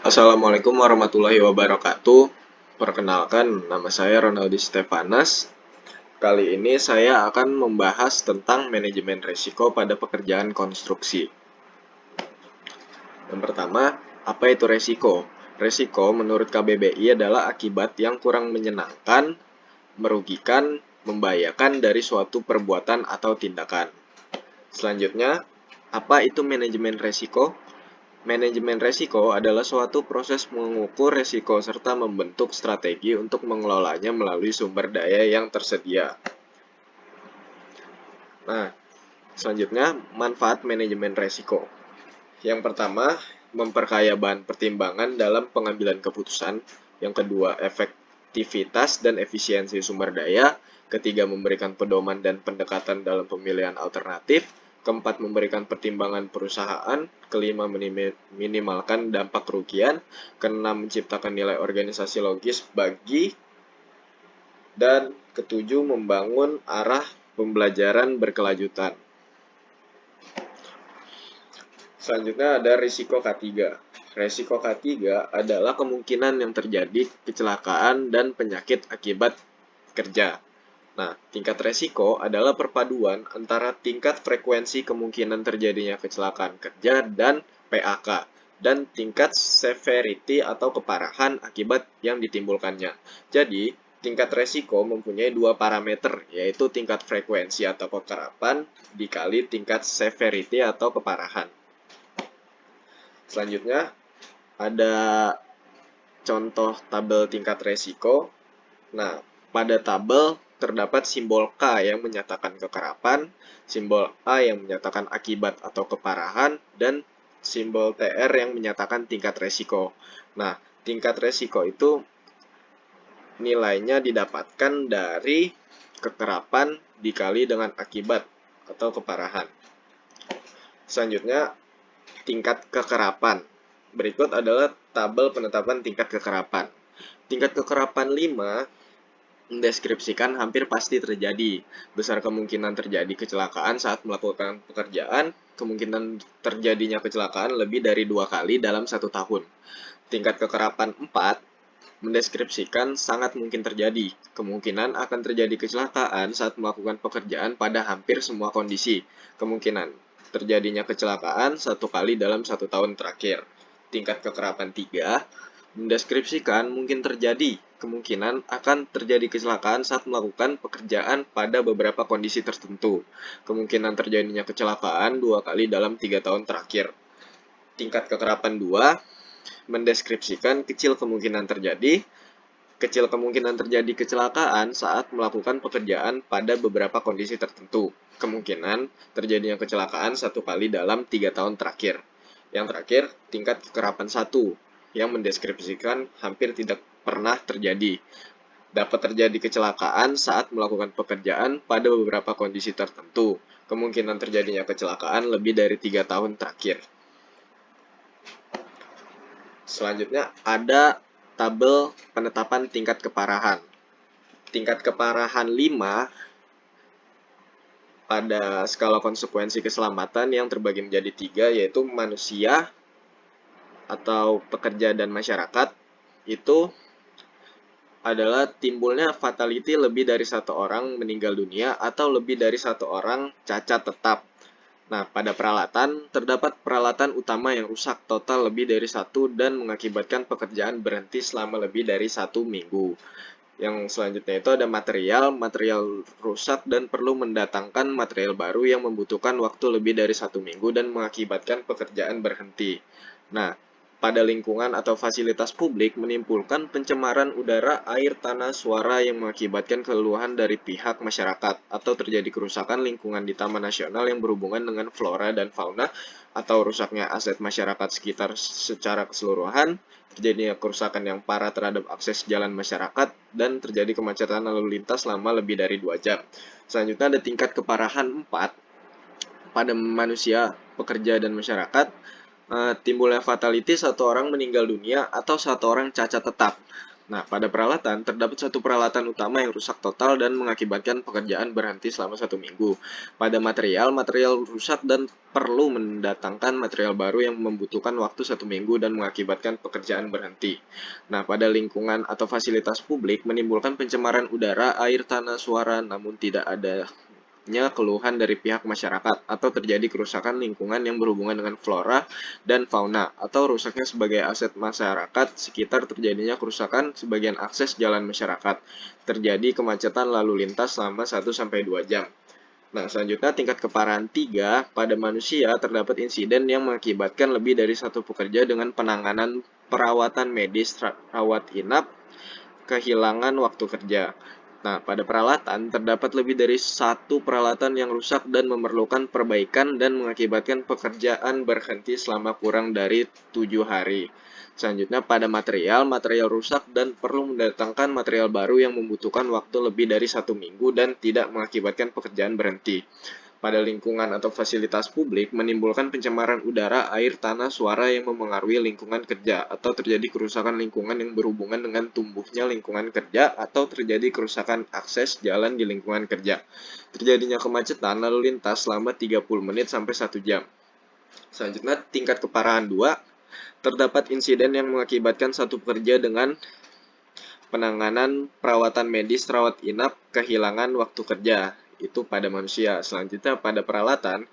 Assalamualaikum warahmatullahi wabarakatuh. Perkenalkan, nama saya Ronaldi Stepanas. Kali ini saya akan membahas tentang manajemen risiko pada pekerjaan konstruksi. Yang pertama, apa itu resiko? Resiko menurut KBBI adalah akibat yang kurang menyenangkan, merugikan, membahayakan dari suatu perbuatan atau tindakan. Selanjutnya, apa itu manajemen resiko? Manajemen resiko adalah suatu proses mengukur resiko serta membentuk strategi untuk mengelolanya melalui sumber daya yang tersedia. Nah, selanjutnya manfaat manajemen resiko. Yang pertama, memperkaya bahan pertimbangan dalam pengambilan keputusan. Yang kedua, efektivitas dan efisiensi sumber daya. Ketiga, memberikan pedoman dan pendekatan dalam pemilihan alternatif. Keempat, memberikan pertimbangan perusahaan. Kelima, minimalkan dampak kerugian. Keenam, menciptakan nilai organisasi logis bagi. Dan ketujuh, membangun arah pembelajaran berkelanjutan. Selanjutnya ada risiko K3. Risiko K3 adalah kemungkinan yang terjadi kecelakaan dan penyakit akibat kerja. Nah, tingkat resiko adalah perpaduan antara tingkat frekuensi kemungkinan terjadinya kecelakaan kerja dan PAK, dan tingkat severity atau keparahan akibat yang ditimbulkannya. Jadi, tingkat resiko mempunyai dua parameter, yaitu tingkat frekuensi atau kekerapan dikali tingkat severity atau keparahan. Selanjutnya, ada contoh tabel tingkat resiko. Nah, pada tabel terdapat simbol K yang menyatakan kekerapan, simbol A yang menyatakan akibat atau keparahan, dan simbol TR yang menyatakan tingkat resiko. Nah, tingkat resiko itu nilainya didapatkan dari kekerapan dikali dengan akibat atau keparahan. Selanjutnya, tingkat kekerapan. Berikut adalah tabel penetapan tingkat kekerapan. Tingkat kekerapan 5 mendeskripsikan hampir pasti terjadi. Besar kemungkinan terjadi kecelakaan saat melakukan pekerjaan, kemungkinan terjadinya kecelakaan lebih dari 2 kali dalam 1 tahun. Tingkat kekerapan 4 mendeskripsikan sangat mungkin terjadi. Kemungkinan akan terjadi kecelakaan saat melakukan pekerjaan pada hampir semua kondisi. Kemungkinan terjadinya kecelakaan 1 kali dalam 1 tahun terakhir. Tingkat kekerapan 3 mendeskripsikan mungkin terjadi kemungkinan akan terjadi kecelakaan saat melakukan pekerjaan pada beberapa kondisi tertentu. Kemungkinan terjadinya kecelakaan 2 kali dalam 3 tahun terakhir. Tingkat kekerapan 2 mendeskripsikan kecil kemungkinan terjadi kecelakaan saat melakukan pekerjaan pada beberapa kondisi tertentu. Kemungkinan terjadinya kecelakaan 1 kali dalam 3 tahun terakhir. Yang terakhir, tingkat kekerapan 1 yang mendeskripsikan hampir tidak pernah terjadi. Dapat terjadi kecelakaan saat melakukan pekerjaan pada beberapa kondisi tertentu. Kemungkinan terjadinya kecelakaan lebih dari 3 tahun terakhir. Selanjutnya ada tabel penetapan tingkat keparahan. Tingkat keparahan 5 pada skala konsekuensi keselamatan yang terbagi menjadi 3, yaitu manusia atau pekerja dan masyarakat. Itu adalah timbulnya fatality lebih dari 1 orang meninggal dunia atau lebih dari 1 orang cacat tetap. Nah, pada peralatan, terdapat peralatan utama yang rusak total lebih dari 1 dan mengakibatkan pekerjaan berhenti selama lebih dari 1 minggu. Yang selanjutnya itu ada material rusak dan perlu mendatangkan material baru yang membutuhkan waktu lebih dari 1 minggu dan mengakibatkan pekerjaan berhenti. Nah, pada lingkungan atau fasilitas publik menimbulkan pencemaran udara, air, tanah, suara yang mengakibatkan keluhan dari pihak masyarakat, atau terjadi kerusakan lingkungan di taman nasional yang berhubungan dengan flora dan fauna, atau rusaknya aset masyarakat sekitar secara keseluruhan, terjadinya kerusakan yang parah terhadap akses jalan masyarakat, dan terjadi kemacetan lalu lintas selama lebih dari 2 jam. Selanjutnya ada tingkat keparahan 4 pada manusia, pekerja, dan masyarakat. Timbulnya fatality 1 orang meninggal dunia atau 1 orang cacat tetap. Nah, pada peralatan, terdapat satu peralatan utama yang rusak total dan mengakibatkan pekerjaan berhenti selama 1 minggu. Pada material, material rusak dan perlu mendatangkan material baru yang membutuhkan waktu 1 minggu dan mengakibatkan pekerjaan berhenti. Nah, pada lingkungan atau fasilitas publik menimbulkan pencemaran udara, air, tanah, suara, namun tidak ada keluhan dari pihak masyarakat atau terjadi kerusakan lingkungan yang berhubungan dengan flora dan fauna atau rusaknya sebagai aset masyarakat sekitar terjadinya kerusakan sebagian akses jalan masyarakat, terjadi kemacetan lalu lintas selama 1-2 jam. Nah, selanjutnya tingkat keparahan 3 pada manusia terdapat insiden yang mengakibatkan lebih dari satu pekerja dengan penanganan perawatan medis rawat inap kehilangan waktu kerja. Nah, pada peralatan, terdapat lebih dari satu peralatan yang rusak dan memerlukan perbaikan dan mengakibatkan pekerjaan berhenti selama kurang dari 7 hari. Selanjutnya, pada material, material rusak dan perlu mendatangkan material baru yang membutuhkan waktu lebih dari 1 minggu dan tidak mengakibatkan pekerjaan berhenti. Pada lingkungan atau fasilitas publik menimbulkan pencemaran udara, air, tanah, suara yang memengaruhi lingkungan kerja atau terjadi kerusakan lingkungan yang berhubungan dengan tumbuhnya lingkungan kerja atau terjadi kerusakan akses jalan di lingkungan kerja. Terjadinya kemacetan lalu lintas selama 30 menit sampai 1 jam. Selanjutnya tingkat keparahan 2, terdapat insiden yang mengakibatkan satu pekerja dengan penanganan perawatan medis rawat inap kehilangan waktu kerja, itu pada manusia. Selanjutnya pada peralatan,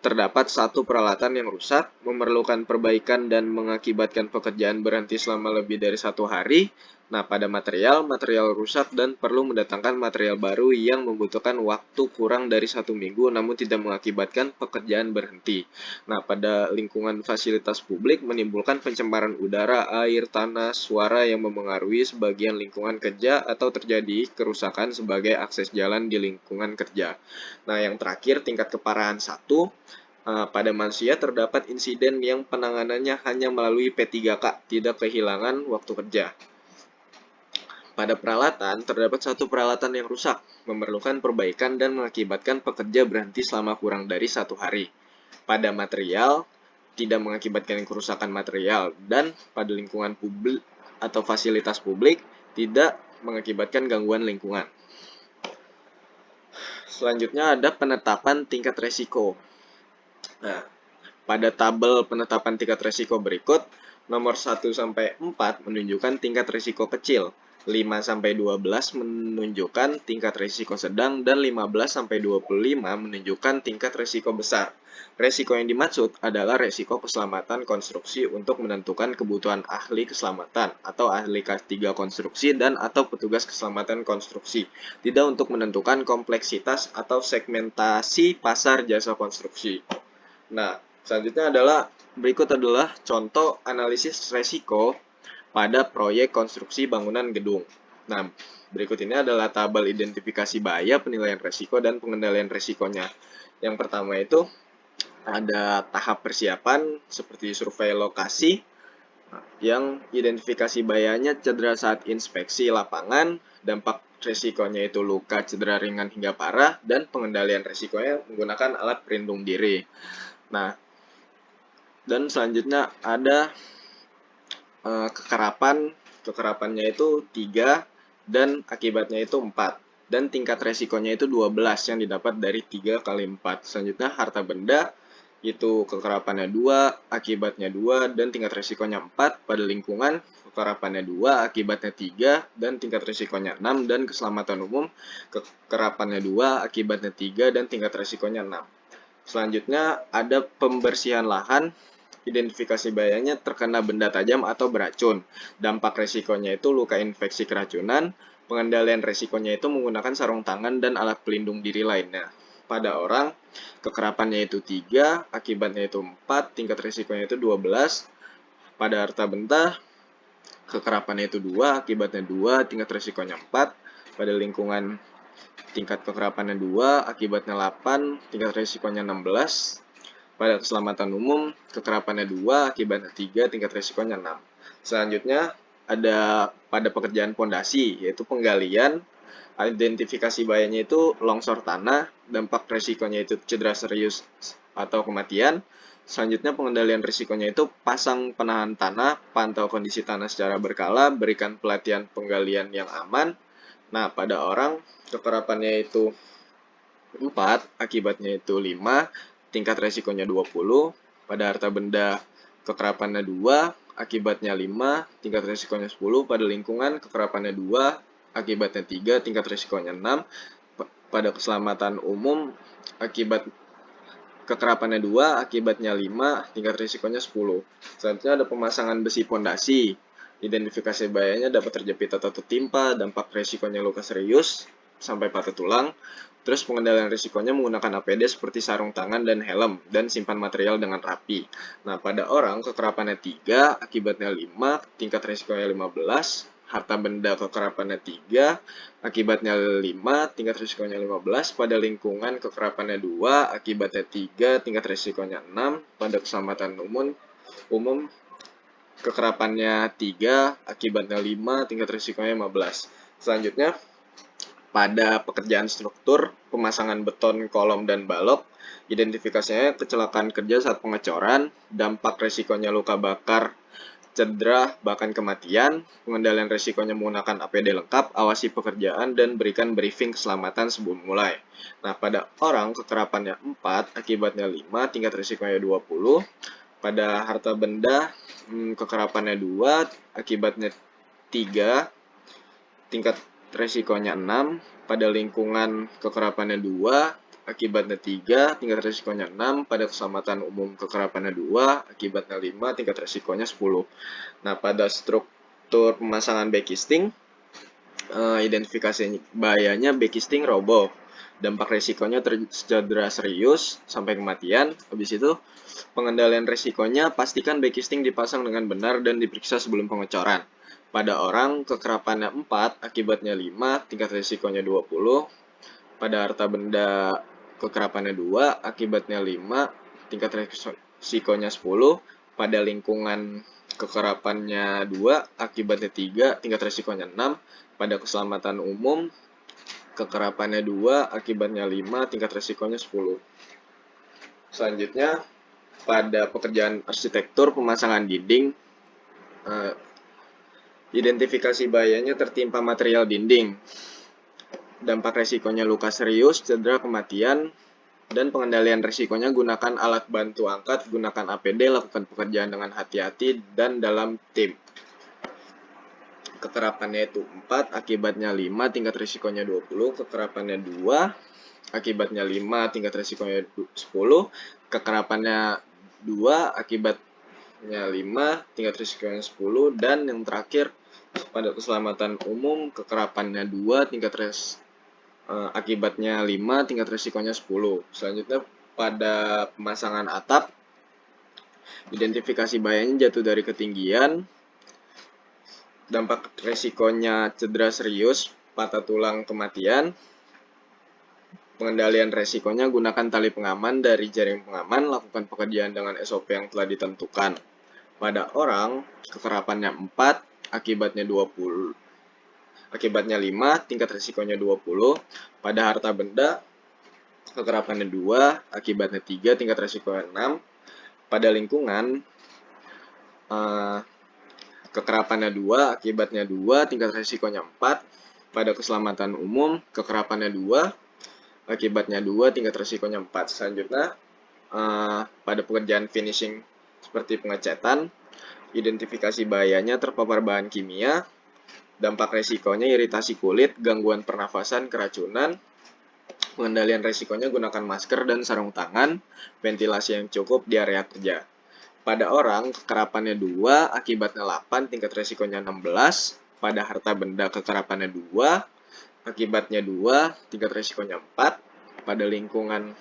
terdapat satu peralatan yang rusak, memerlukan perbaikan dan mengakibatkan pekerjaan berhenti selama lebih dari 1 hari. Nah, pada material, material rusak dan perlu mendatangkan material baru yang membutuhkan waktu kurang dari 1 minggu namun tidak mengakibatkan pekerjaan berhenti. Nah, pada lingkungan fasilitas publik menimbulkan pencemaran udara, air, tanah, suara yang memengaruhi sebagian lingkungan kerja atau terjadi kerusakan sebagai akses jalan di lingkungan kerja. Nah, yang terakhir tingkat keparahan 1, pada manusia terdapat insiden yang penanganannya hanya melalui P3K, tidak kehilangan waktu kerja. Pada peralatan, terdapat satu peralatan yang rusak, memerlukan perbaikan dan mengakibatkan pekerja berhenti selama kurang dari 1 hari. Pada material, tidak mengakibatkan kerusakan material, dan pada lingkungan publik atau fasilitas publik, tidak mengakibatkan gangguan lingkungan. Selanjutnya ada penetapan tingkat resiko. Nah, pada tabel penetapan tingkat resiko berikut, nomor 1-4 menunjukkan tingkat risiko kecil, 5-12 menunjukkan tingkat risiko sedang, dan 15-25 menunjukkan tingkat risiko besar. Risiko yang dimaksud adalah risiko keselamatan konstruksi untuk menentukan kebutuhan ahli keselamatan atau ahli K3 konstruksi dan atau petugas keselamatan konstruksi, tidak untuk menentukan kompleksitas atau segmentasi pasar jasa konstruksi. Nah, selanjutnya berikut adalah contoh analisis resiko pada proyek konstruksi bangunan gedung. Nah, berikut ini adalah tabel identifikasi bahaya, penilaian resiko, dan pengendalian resikonya. Yang pertama itu ada tahap persiapan seperti survei lokasi, yang identifikasi bahayanya cedera saat inspeksi lapangan, dampak resikonya itu luka, cedera ringan hingga parah, dan pengendalian resikonya menggunakan alat pelindung diri. Nah, dan selanjutnya ada kekerapannya itu 3 dan akibatnya itu 4 dan tingkat resikonya itu 12 yang didapat dari 3 kali 4. Selanjutnya harta benda itu kekerapannya 2, akibatnya 2 dan tingkat resikonya 4. Pada lingkungan kekerapannya 2, akibatnya 3 dan tingkat resikonya 6, dan keselamatan umum kekerapannya 2, akibatnya 3 dan tingkat resikonya 6. Selanjutnya ada pembersihan lahan. Identifikasi bahayanya terkena benda tajam atau beracun. Dampak resikonya itu luka infeksi keracunan. Pengendalian resikonya itu menggunakan sarung tangan dan alat pelindung diri lainnya. Pada orang, kekerapannya itu 3, akibatnya itu 4, tingkat resikonya itu 12. Pada harta benda, kekerapannya itu 2, akibatnya 2, tingkat resikonya 4. Pada lingkungan, tingkat kekerapannya 2, akibatnya 8, tingkat resikonya 16. Pada keselamatan umum, kekerapannya 2, akibatnya 3, tingkat resikonya 6. Selanjutnya, ada pada pekerjaan pondasi, yaitu penggalian. Identifikasi bahayanya itu longsor tanah, dampak resikonya itu cedera serius atau kematian. Selanjutnya pengendalian risikonya itu pasang penahan tanah, pantau kondisi tanah secara berkala, berikan pelatihan penggalian yang aman. Nah, pada orang kekerapannya itu 4, akibatnya itu 5, tingkat resikonya 20. Pada harta benda kekerapannya 2, akibatnya 5, tingkat resikonya 10. Pada lingkungan kekerapannya 2, akibatnya 3, tingkat resikonya 6. Pada keselamatan umum akibat kekerapannya 2, akibatnya 5, tingkat risikonya 10. Selanjutnya ada pemasangan besi pondasi. Identifikasi bahayanya dapat terjepit atau tertimpa, dampak risikonya luka serius sampai patah tulang. Terus pengendalian risikonya menggunakan APD seperti sarung tangan dan helm, dan simpan material dengan rapi. Nah, pada orang kekerapannya 3, akibatnya 5, tingkat risikonya 15, harta benda kekerapannya 3, akibatnya 5, tingkat risikonya 15, pada lingkungan kekerapannya 2, akibatnya 3, tingkat risikonya 6, pada keselamatan umum kekerapannya 3, akibatnya 5, tingkat risikonya 15. Selanjutnya, pada pekerjaan struktur, pemasangan beton, kolom, dan balok, identifikasinya kecelakaan kerja saat pengecoran, dampak risikonya luka bakar, cedera, bahkan kematian, pengendalian risikonya menggunakan APD lengkap, awasi pekerjaan, dan berikan briefing keselamatan sebelum mulai. Nah, pada orang kekerapannya 4, akibatnya 5, tingkat risikonya 20. Pada harta benda, kekerapannya 2, akibatnya 3, tingkat resikonya 6, pada lingkungan kekerapannya 2, akibatnya 3, tingkat resikonya 6, pada keselamatan umum kekerapannya 2, akibatnya 5, tingkat resikonya 10. Nah, pada struktur pemasangan backcasting, identifikasi bahayanya backcasting roboh. Dampak resikonya cedera serius sampai kematian. Habis itu, pengendalian resikonya pastikan backcasting dipasang dengan benar dan diperiksa sebelum pengecoran. Pada orang, kekerapannya 4, akibatnya 5, tingkat risikonya 20. Pada harta benda, kekerapannya 2, akibatnya 5, tingkat risikonya 10. Pada lingkungan, kekerapannya 2, akibatnya 3, tingkat risikonya 6. Pada keselamatan umum, kekerapannya 2, akibatnya 5, tingkat risikonya 10. Selanjutnya, pada pekerjaan arsitektur pemasangan dinding, identifikasi bahayanya tertimpa material dinding, dampak resikonya luka serius, cedera, kematian, dan pengendalian resikonya gunakan alat bantu angkat, gunakan APD, lakukan pekerjaan dengan hati-hati dan dalam tim. Kekerapannya itu 4, akibatnya 5, tingkat risikonya 20, kekerapannya 2, akibatnya 5, tingkat risikonya 10, kekerapannya 2, akibatnya 5, tingkat risikonya 10, dan yang terakhir pada keselamatan umum, kekerapannya 2, akibatnya 5, tingkat risikonya 10. Selanjutnya pada pemasangan atap, identifikasi bahayanya jatuh dari ketinggian, dampak resikonya cedera serius, patah tulang, kematian. Pengendalian resikonya gunakan tali pengaman dari jaring pengaman, lakukan pekerjaan dengan SOP yang telah ditentukan. Pada orang, kekerapannya 4, akibatnya 20. Akibatnya 5, tingkat resikonya 20. Pada harta benda, kekerapannya 2, akibatnya 3, tingkat resikonya 6. Pada lingkungan, kekerapannya 2, akibatnya 2, tingkat resikonya 4. Pada keselamatan umum, kekerapannya 2, akibatnya 2, tingkat resikonya 4. Selanjutnya, pada pekerjaan finishing seperti pengecatan, identifikasi bahayanya terpapar bahan kimia, dampak resikonya iritasi kulit, gangguan pernafasan, keracunan. Pengendalian resikonya gunakan masker dan sarung tangan, ventilasi yang cukup di area kerja. Pada orang, kekerapannya 2, akibatnya 8, tingkat resikonya 16. Pada harta benda, kekerapannya 2, akibatnya 2, tingkat resikonya 4. Pada lingkungan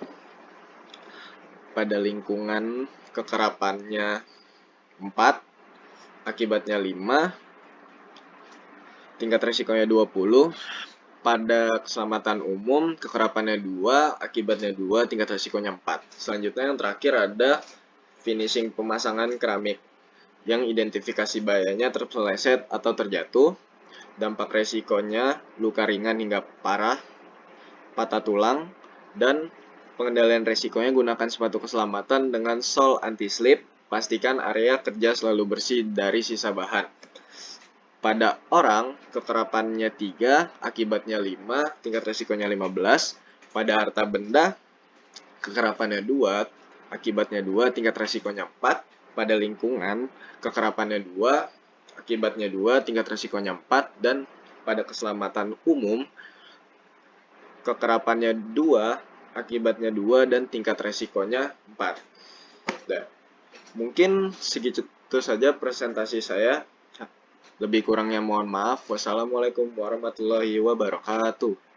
kekerapannya 4, akibatnya 5, tingkat resikonya 20. Pada keselamatan umum, kekerapannya 2, akibatnya 2, tingkat resikonya 4. Selanjutnya yang terakhir ada finishing pemasangan keramik, yang identifikasi bahayanya terpeleset atau terjatuh, dampak resikonya luka ringan hingga parah, patah tulang, dan pengendalian resikonya gunakan sepatu keselamatan dengan sol anti-slip. Pastikan area kerja selalu bersih dari sisa bahan. Pada orang, kekerapannya 3, akibatnya 5, tingkat resikonya 15. Pada harta benda, kekerapannya 2, akibatnya 2, tingkat resikonya 4. Pada lingkungan, kekerapannya 2, akibatnya 2, tingkat resikonya 4. Dan pada keselamatan umum, kekerapannya 2, akibatnya 2, dan tingkat resikonya 4. Dan mungkin segitu saja presentasi saya. Lebih kurangnya mohon maaf. Wassalamualaikum warahmatullahi wabarakatuh.